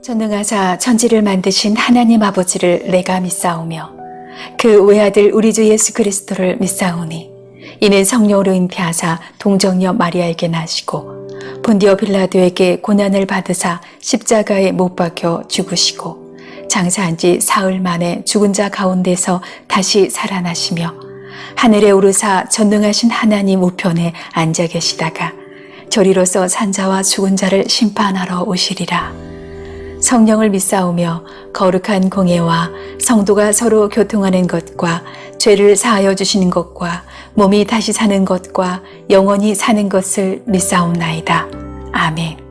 전능하사 천지를 만드신 하나님 아버지를 내가 믿사오며 그 외아들 우리 주 예수 그리스도를 믿사오니 이는 성령으로 잉태하사 동정녀 마리아에게 나시고 본디오 빌라도에게 고난을 받으사 십자가에 못 박혀 죽으시고 장사한 지 사흘 만에 죽은 자 가운데서 다시 살아나시며 하늘에 오르사 전능하신 하나님 우편에 앉아 계시다가 저리로서 산자와 죽은 자를 심판하러 오시리라. 성령을 믿사오며 거룩한 공예와 성도가 서로 교통하는 것과 죄를 사하여 주시는 것과 몸이 다시 사는 것과 영원히 사는 것을 믿사옵나이다. 아멘.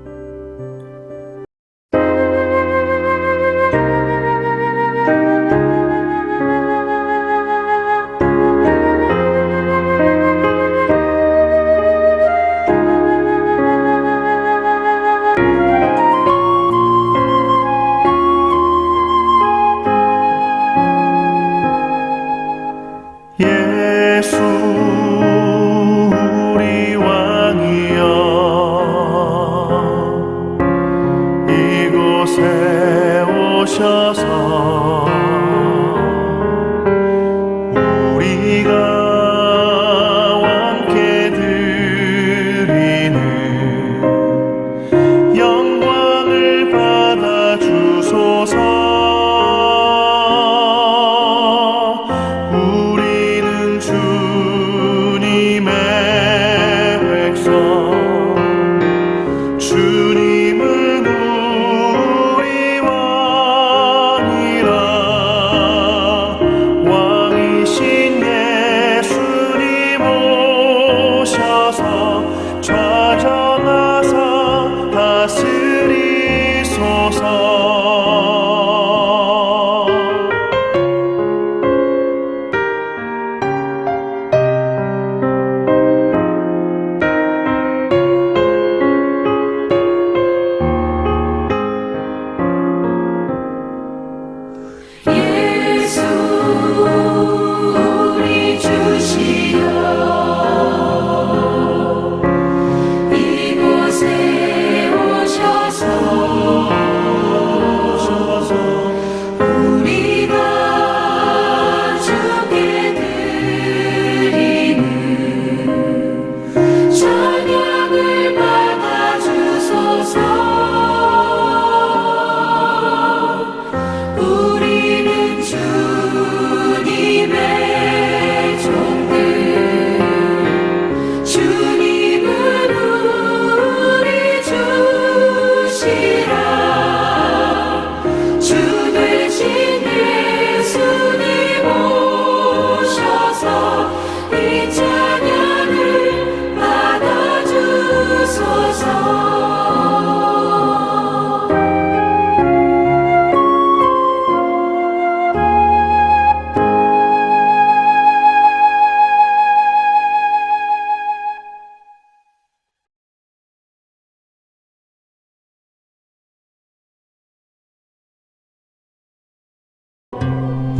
예수 우리 왕이여 이곳에 오셔서 우리가 함께 드리는 영광을 받아 주소서. 주님은 우리 왕이라 왕이신 예수님 오셔서 좌정하사 다스리소서.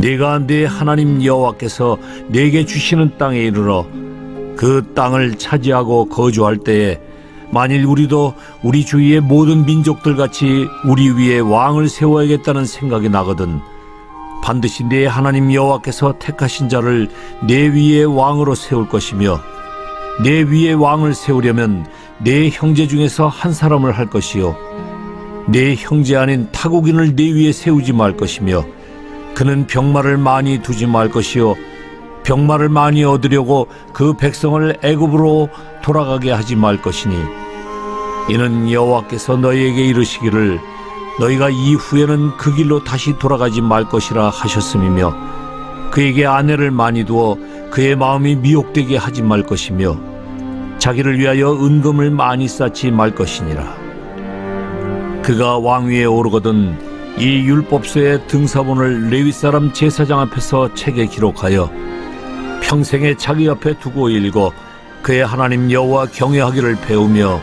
네가 네 하나님 여호와께서 네게 주시는 땅에 이르러 그 땅을 차지하고 거주할 때에 만일 우리도 우리 주위의 모든 민족들 같이 우리 위에 왕을 세워야겠다는 생각이 나거든 반드시 네 하나님 여호와께서 택하신 자를 네 위에 왕으로 세울 것이며 네 위에 왕을 세우려면 네 형제 중에서 한 사람을 할 것이요 네 형제 아닌 타국인을 네 위에 세우지 말 것이며 그는 병마를 많이 두지 말 것이요 병마를 많이 얻으려고 그 백성을 애굽으로 돌아가게 하지 말 것이니 이는 여호와께서 너희에게 이르시기를 너희가 이후에는 그 길로 다시 돌아가지 말 것이라 하셨음이며 그에게 아내를 많이 두어 그의 마음이 미혹되게 하지 말 것이며 자기를 위하여 은금을 많이 쌓지 말 것이니라. 그가 왕위에 오르거든 이 율법서의 등사본을 레위 사람 제사장 앞에서 책에 기록하여 평생에 자기 앞에 두고 읽어 그의 하나님 여호와 경외하기를 배우며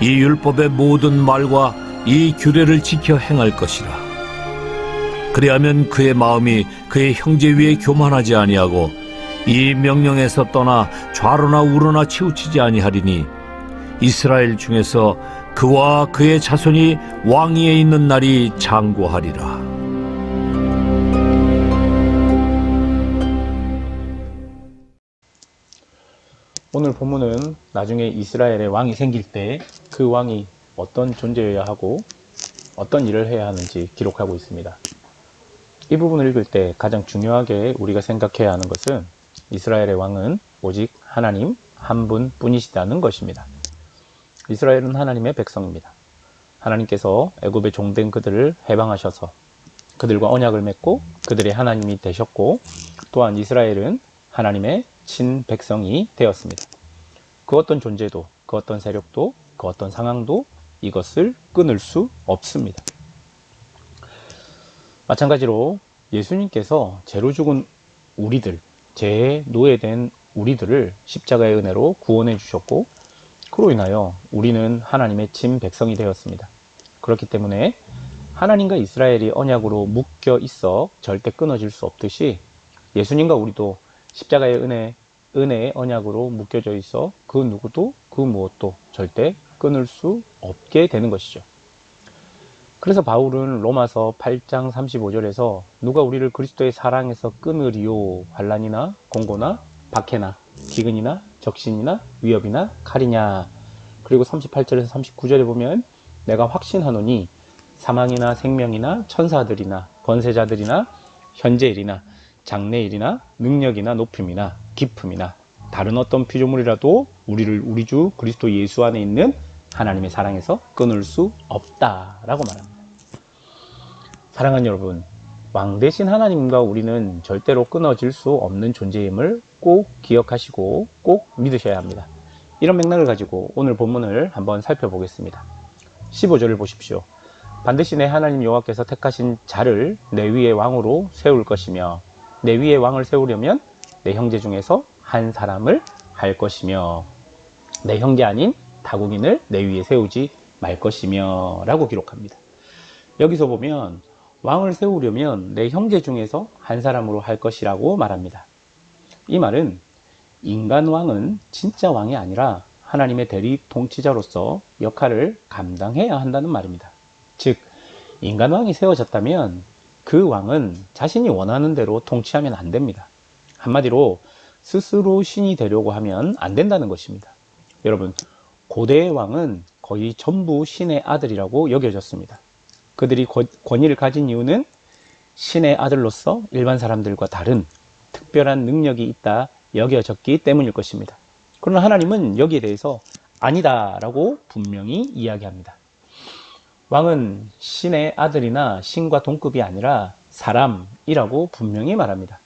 이 율법의 모든 말과 이 규례를 지켜 행할 것이라. 그리하면 그의 마음이 그의 형제 위에 교만하지 아니하고 이 명령에서 떠나 좌로나 우로나 치우치지 아니하리니 이스라엘 중에서 그와 그의 자손이 왕위에 있는 날이 장구하리라. 오늘 본문은 나중에 이스라엘의 왕이 생길 때 그 왕이 어떤 존재여야 하고 어떤 일을 해야 하는지 기록하고 있습니다. 이 부분을 읽을 때 가장 중요하게 우리가 생각해야 하는 것은 이스라엘의 왕은 오직 하나님 한 분뿐이시다는 것입니다. 이스라엘은 하나님의 백성입니다. 하나님께서 애굽의 종된 그들을 해방하셔서 그들과 언약을 맺고 그들의 하나님이 되셨고, 또한 이스라엘은 하나님의 친백성이 되었습니다. 그 어떤 존재도, 그 어떤 세력도, 그 어떤 상황도 이것을 끊을 수 없습니다. 마찬가지로 예수님께서 죄로 죽은 우리들, 죄에 노예된 우리들을 십자가의 은혜로 구원해 주셨고, 그로 인하여 우리는 하나님의 친백성이 되었습니다. 그렇기 때문에 하나님과 이스라엘이 언약으로 묶여 있어 절대 끊어질 수 없듯이 예수님과 우리도 십자가의 은혜의 언약으로 묶여져 있어 그 누구도 그 무엇도 절대 끊을 수 없게 되는 것이죠. 그래서 바울은 로마서 8장 35절에서 누가 우리를 그리스도의 사랑에서 끊으리요, 환난이나 공고나 박해나 기근이나 적신이나 위협이나 칼이냐. 그리고 38절에서 39절에 보면 내가 확신하노니 사망이나 생명이나 천사들이나 권세자들이나 현재일이나 장래일이나 능력이나 높음이나 깊음이나 다른 어떤 피조물이라도 우리를 우리 주 그리스도 예수 안에 있는 하나님의 사랑에서 끊을 수 없다라고 말합니다. 사랑하는 여러분, 왕 대신 하나님과 우리는 절대로 끊어질 수 없는 존재임을 꼭 기억하시고 꼭 믿으셔야 합니다. 이런 맥락을 가지고 오늘 본문을 한번 살펴보겠습니다. 15절을 보십시오. 반드시 내 하나님 여호와께서 택하신 자를 내 위에 왕으로 세울 것이며, 내 위에 왕을 세우려면 내 형제 중에서 한 사람을 할 것이며, 내 형제 아닌 타국인을 내 위에 세우지 말 것이며 라고 기록합니다. 여기서 보면 왕을 세우려면 내 형제 중에서 한 사람으로 할 것이라고 말합니다. 이 말은 인간 왕은 진짜 왕이 아니라 하나님의 대리 통치자로서 역할을 감당해야 한다는 말입니다. 즉, 인간 왕이 세워졌다면 그 왕은 자신이 원하는 대로 통치하면 안 됩니다. 한마디로 스스로 신이 되려고 하면 안 된다는 것입니다. 여러분, 고대의 왕은 거의 전부 신의 아들이라고 여겨졌습니다. 그들이 권위를 가진 이유는 신의 아들로서 일반 사람들과 다른 특별한 능력이 있다 여겨졌기 때문일 것입니다. 그러나 하나님은 여기에 대해서 아니다라고 분명히 이야기합니다. 왕은 신의 아들이나 신과 동급이 아니라 사람이라고 분명히 말합니다.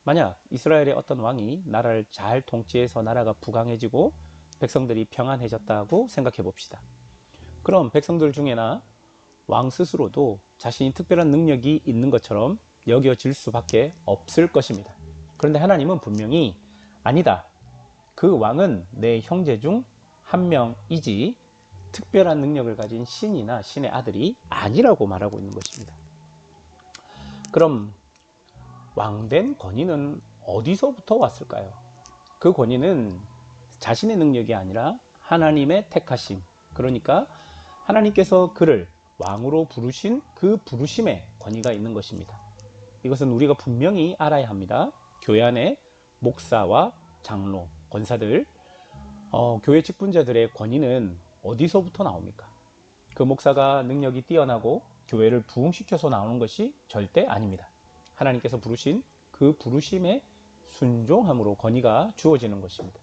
만약 이스라엘의 어떤 왕이 나라를 잘 통치해서 나라가 부강해지고 백성들이 평안해졌다고 생각해 봅시다. 그럼 백성들 중에나 왕 스스로도 자신이 특별한 능력이 있는 것처럼 여겨질 수밖에 없을 것입니다. 그런데 하나님은 분명히 아니다. 그 왕은 내 형제 중 한 명이지 특별한 능력을 가진 신이나 신의 아들이 아니라고 말하고 있는 것입니다. 그럼 왕된 권위는 어디서부터 왔을까요? 그 권위는 자신의 능력이 아니라 하나님의 택하심, 그러니까 하나님께서 그를 왕으로 부르신 그 부르심에 권위가 있는 것입니다. 이것은 우리가 분명히 알아야 합니다. 교회 안에 목사와 장로, 권사들, 교회 직분자들의 권위는 어디서부터 나옵니까? 그 목사가 능력이 뛰어나고 교회를 부흥시켜서 나오는 것이 절대 아닙니다. 하나님께서 부르신 그 부르심에 순종함으로 권위가 주어지는 것입니다.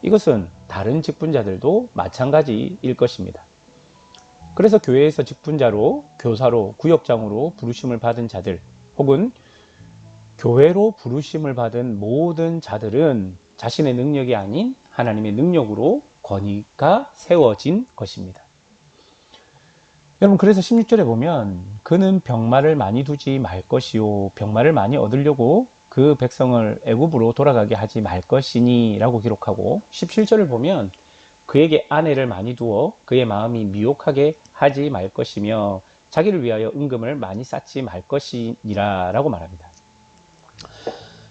이것은 다른 직분자들도 마찬가지일 것입니다. 그래서 교회에서 직분자로, 교사로, 구역장으로 부르심을 받은 자들, 혹은 교회로 부르심을 받은 모든 자들은 자신의 능력이 아닌 하나님의 능력으로 권위가 세워진 것입니다. 여러분, 그래서 16절에 보면 그는 병마를 많이 두지 말 것이요, 병마를 많이 얻으려고 그 백성을 애굽으로 돌아가게 하지 말 것이니 라고 기록하고, 17절을 보면 그에게 아내를 많이 두어 그의 마음이 미혹하게 하지 말 것이며 자기를 위하여 은금을 많이 쌓지 말 것이니라 라고 말합니다.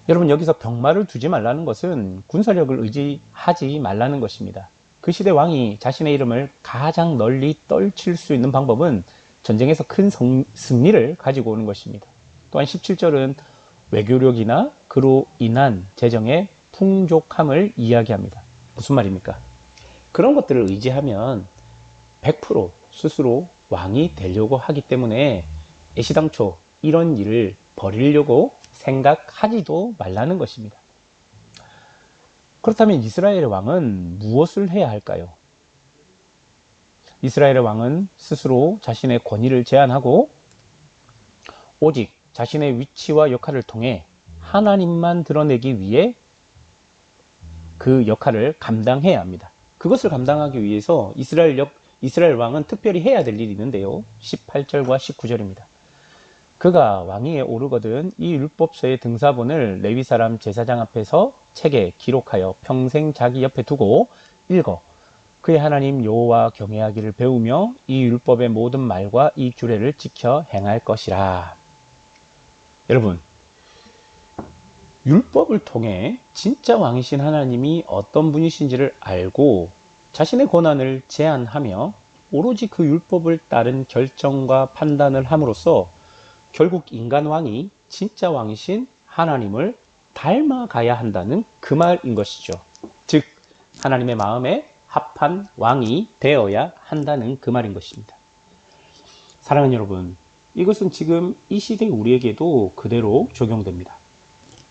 여러분, 여기서 병마를 두지 말라는 것은 군사력을 의지하지 말라는 것입니다. 그 시대 왕이 자신의 이름을 가장 널리 떨칠 수 있는 방법은 전쟁에서 큰 승리를 가지고 오는 것입니다. 또한 17절은 외교력이나 그로 인한 재정의 풍족함을 이야기합니다. 무슨 말입니까? 그런 것들을 의지하면 100% 스스로 왕이 되려고 하기 때문에 애시당초 이런 일을 벌이려고 생각하지도 말라는 것입니다. 그렇다면 이스라엘의 왕은 무엇을 해야 할까요? 이스라엘의 왕은 스스로 자신의 권위를 제한하고 오직 자신의 위치와 역할을 통해 하나님만 드러내기 위해 그 역할을 감당해야 합니다. 그것을 감당하기 위해서 이스라엘 왕은 특별히 해야 될 일이 있는데요. 18절과 19절입니다. 그가 왕위에 오르거든 이 율법서의 등사본을 레위 사람 제사장 앞에서 책에 기록하여 평생 자기 옆에 두고 읽어 그의 하나님 여호와 경외하기를 배우며 이 율법의 모든 말과 이 규례를 지켜 행할 것이라. 여러분, 율법을 통해 진짜 왕이신 하나님이 어떤 분이신지를 알고 자신의 권한을 제한하며 오로지 그 율법을 따른 결정과 판단을 함으로써 결국 인간 왕이 진짜 왕이신 하나님을 닮아가야 한다는 그 말인 것이죠. 즉 하나님의 마음에 합한 왕이 되어야 한다는 그 말인 것입니다. 사랑하는 여러분, 이것은 지금 이 시대 우리에게도 그대로 적용됩니다.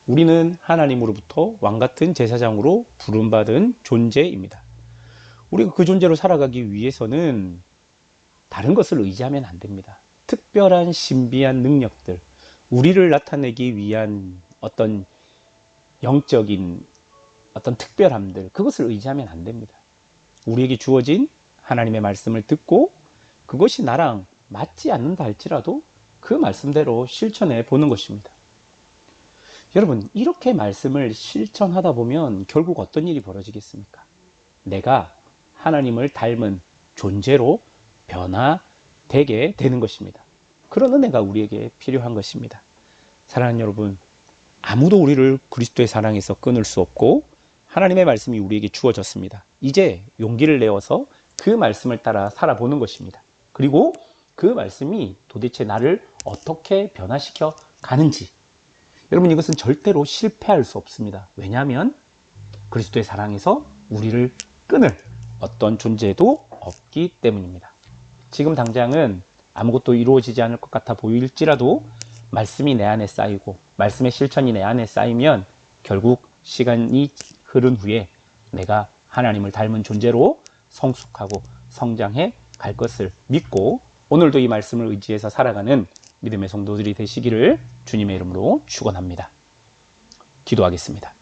우리는 하나님으로부터 왕같은 제사장으로 부름받은 존재입니다. 우리가 그 존재로 살아가기 위해서는 다른 것을 의지하면 안 됩니다. 특별한 신비한 능력들, 우리를 나타내기 위한 어떤 영적인 어떤 특별함들, 그것을 의지하면 안 됩니다. 우리에게 주어진 하나님의 말씀을 듣고 그것이 나랑 맞지 않는다 할지라도 그 말씀대로 실천해 보는 것입니다. 여러분, 이렇게 말씀을 실천하다 보면 결국 어떤 일이 벌어지겠습니까? 내가 하나님을 닮은 존재로 변화되게 되는 것입니다. 그런 은혜가 우리에게 필요한 것입니다. 사랑하는 여러분, 아무도 우리를 그리스도의 사랑에서 끊을 수 없고 하나님의 말씀이 우리에게 주어졌습니다. 이제 용기를 내어서 그 말씀을 따라 살아보는 것입니다. 그리고 그 말씀이 도대체 나를 어떻게 변화시켜 가는지, 여러분, 이것은 절대로 실패할 수 없습니다. 왜냐하면 그리스도의 사랑에서 우리를 끊을 어떤 존재도 없기 때문입니다. 지금 당장은 아무것도 이루어지지 않을 것 같아 보일지라도 말씀이 내 안에 쌓이고 말씀의 실천이 내 안에 쌓이면 결국 시간이 흐른 후에 내가 하나님을 닮은 존재로 성숙하고 성장해 갈 것을 믿고 오늘도 이 말씀을 의지해서 살아가는 믿음의 성도들이 되시기를 주님의 이름으로 축원합니다. 기도하겠습니다.